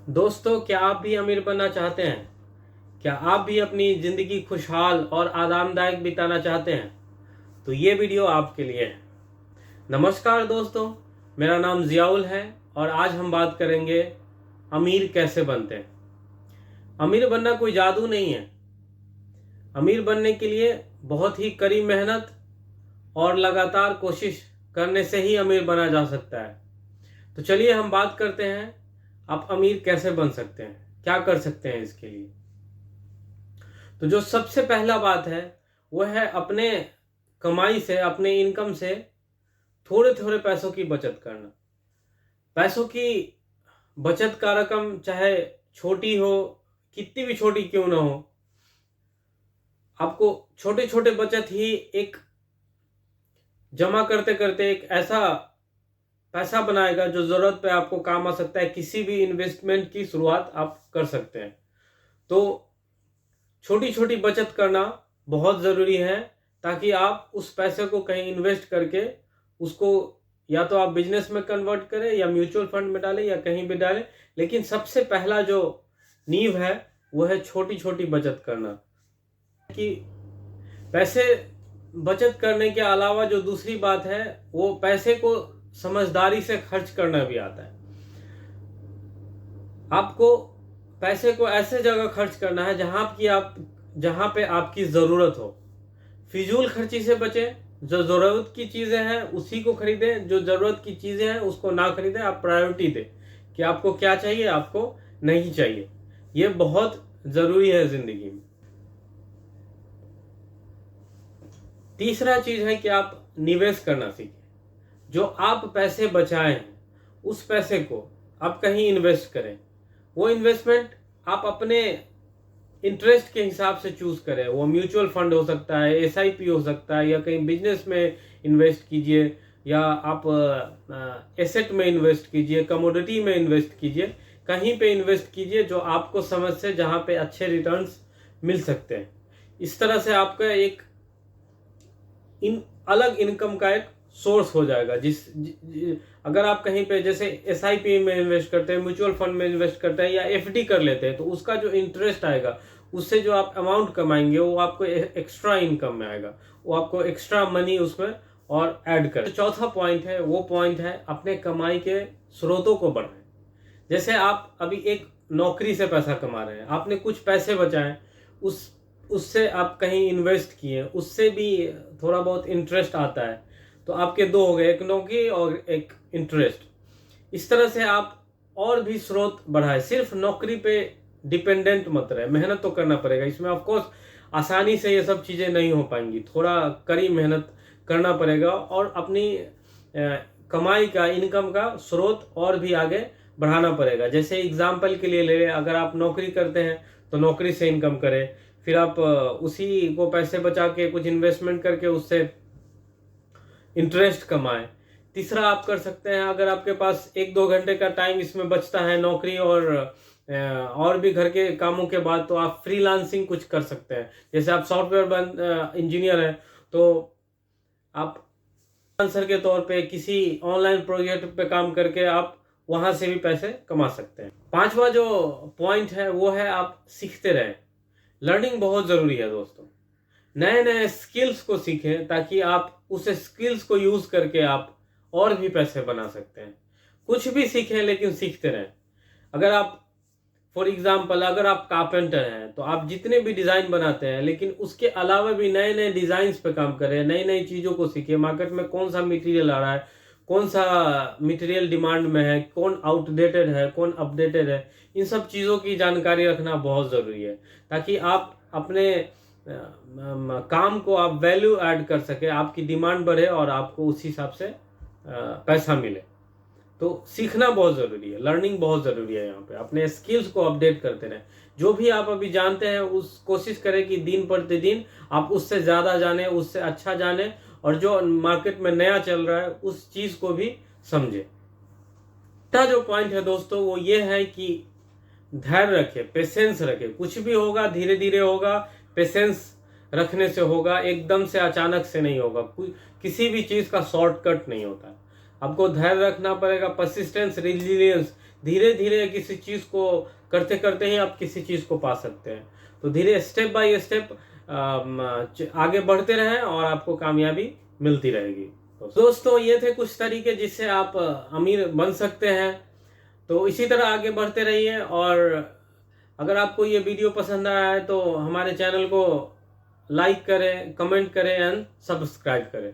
दोस्तों, क्या आप भी अमीर बनना चाहते हैं? क्या आप भी अपनी ज़िंदगी खुशहाल और आरामदायक बिताना चाहते हैं? तो ये वीडियो आपके लिए है। नमस्कार दोस्तों, मेरा नाम ज़ियाउल है और आज हम बात करेंगे अमीर कैसे बनते हैं। अमीर बनना कोई जादू नहीं है। अमीर बनने के लिए बहुत ही कड़ी मेहनत और लगातार कोशिश करने से ही अमीर बना जा सकता है। तो चलिए हम बात करते हैं, आप अमीर कैसे बन सकते हैं, क्या कर सकते हैं इसके लिए। तो जो सबसे पहला बात है वह है अपने कमाई से, अपने इनकम से थोड़े थोड़े पैसों की बचत करना। पैसों की बचत का रकम चाहे छोटी हो, कितनी भी छोटी क्यों ना हो, आपको छोटे छोटे बचत ही एक जमा करते करते एक ऐसा पैसा बनाएगा जो जरूरत पे आपको काम आ सकता है। किसी भी इन्वेस्टमेंट की शुरुआत आप कर सकते हैं। तो छोटी छोटी बचत करना बहुत ज़रूरी है, ताकि आप उस पैसे को कहीं इन्वेस्ट करके उसको या तो आप बिजनेस में कन्वर्ट करें या म्यूचुअल फंड में डालें या कहीं भी डालें। लेकिन सबसे पहला जो नींव है वो है छोटी छोटी बचत करना। कि पैसे बचत करने के अलावा जो दूसरी बात है वो पैसे को समझदारी से खर्च करना भी आता है। आपको पैसे को ऐसे जगह खर्च करना है जहां पे आपकी ज़रूरत हो। फिजूल खर्ची से बचें। जो ज़रूरत की चीज़ें हैं उसी को खरीदें, जो ज़रूरत की चीज़ें हैं उसको ना खरीदें। आप प्रायोरिटी दें कि आपको क्या चाहिए, आपको नहीं चाहिए। ये बहुत ज़रूरी है ज़िंदगी में। तीसरा चीज़ है कि आप निवेश करना सीखें। जो आप पैसे बचाए हैं उस पैसे को आप कहीं इन्वेस्ट करें। वो इन्वेस्टमेंट आप अपने इंटरेस्ट के हिसाब से चूज करें। वो म्यूचुअल फंड हो सकता है, एसआईपी हो सकता है, या कहीं बिजनेस में इन्वेस्ट कीजिए, या आप एसेट में इन्वेस्ट कीजिए, कमोडिटी में इन्वेस्ट कीजिए। कहीं पे इन्वेस्ट कीजिए जो आपको समझ से, जहां पे अच्छे रिटर्न्स मिल सकते हैं। इस तरह से आपका एक अलग इनकम का एक सोर्स हो जाएगा। अगर आप कहीं पे जैसे एसआईपी में इन्वेस्ट करते हैं, म्यूचुअल फंड में इन्वेस्ट करते हैं या एफडी कर लेते हैं, तो उसका जो इंटरेस्ट आएगा, उससे जो आप अमाउंट कमाएंगे वो आपको एक्स्ट्रा इनकम में आएगा। वो आपको एक्स्ट्रा मनी उसमें और ऐड कर। चौथा पॉइंट है, वो पॉइंट है अपने कमाई के स्रोतों को बढ़ाएं। जैसे आप अभी एक नौकरी से पैसा कमा रहे हैं, आपने कुछ पैसे बचाए, उससे आप कहीं इन्वेस्ट किए, उससे भी थोड़ा बहुत इंटरेस्ट आता है। तो आपके दो हो गए, एक नौकरी और एक इंटरेस्ट। इस तरह से आप और भी स्रोत बढ़ाए। सिर्फ नौकरी पे डिपेंडेंट मत रहे। मेहनत तो करना पड़ेगा इसमें, ऑफ कोर्स आसानी से ये सब चीज़ें नहीं हो पाएंगी। थोड़ा कड़ी मेहनत करना पड़ेगा और अपनी कमाई का, इनकम का स्रोत और भी आगे बढ़ाना पड़ेगा। जैसे एग्जाम्पल के लिए ले लें, अगर आप नौकरी करते हैं तो नौकरी से इनकम करें, फिर आप उसी को पैसे बचा के कुछ इन्वेस्टमेंट करके उससे इंटरेस्ट कमाएं। तीसरा आप कर सकते हैं, अगर आपके पास 1-2 घंटे का टाइम इसमें बचता है नौकरी और भी घर के कामों के बाद, तो आप फ्रीलांसिंग कुछ कर सकते हैं। जैसे आप सॉफ्टवेयर इंजीनियर हैं तो आप फ्रीलांसर के तौर पे किसी ऑनलाइन प्रोजेक्ट पे काम करके आप वहां से भी पैसे कमा सकते हैं। पांचवा जो पॉइंट है वो है आप सीखते रहें। लर्निंग बहुत ज़रूरी है दोस्तों। नए नए स्किल्स को सीखें ताकि आप उस स्किल्स को यूज़ करके आप और भी पैसे बना सकते हैं। कुछ भी सीखें लेकिन सीखते रहें। अगर आप फॉर एग्जांपल अगर आप कारपेंटर हैं तो आप जितने भी डिज़ाइन बनाते हैं, लेकिन उसके अलावा भी नए नए डिज़ाइंस पे काम करें, नई नई चीज़ों को सीखें। मार्केट में कौन सा मटेरियल आ रहा है, कौन सा मटेरियल डिमांड में है, कौन आउटडेटेड है, कौन अपडेटेड है, इन सब चीज़ों की जानकारी रखना बहुत ज़रूरी है, ताकि आप अपने काम को आप वैल्यू ऐड कर सके, आपकी डिमांड बढ़े और आपको उस हिसाब से पैसा मिले। तो सीखना बहुत ज़रूरी है, लर्निंग बहुत ज़रूरी है। यहाँ पे अपने स्किल्स को अपडेट करते रहें। जो भी आप अभी जानते हैं उस कोशिश करें कि दिन प्रतिदिन आप उससे ज़्यादा जाने, उससे अच्छा जाने, और जो मार्केट में नया चल रहा है उस चीज़ को भी समझें। तीसरा जो पॉइंट है दोस्तों वो ये है कि धैर्य रखें, पेशेंस रखें। कुछ भी होगा धीरे धीरे होगा, पेशेंस रखने से होगा, एकदम से अचानक से नहीं होगा। किसी भी चीज़ का शॉर्टकट नहीं होता। आपको धैर्य रखना पड़ेगा, परसिस्टेंस, रिजिलियंस। धीरे धीरे किसी चीज़ को करते करते ही आप किसी चीज़ को पा सकते हैं। तो धीरे स्टेप बाय स्टेप आगे बढ़ते रहें और आपको कामयाबी मिलती रहेगी। तो दोस्तों, ये थे कुछ तरीके जिससे आप अमीर बन सकते हैं। तो इसी तरह आगे बढ़ते रहिए, और अगर आपको ये वीडियो पसंद आया है तो हमारे चैनल को लाइक करें, कमेंट करें एंड सब्सक्राइब करें।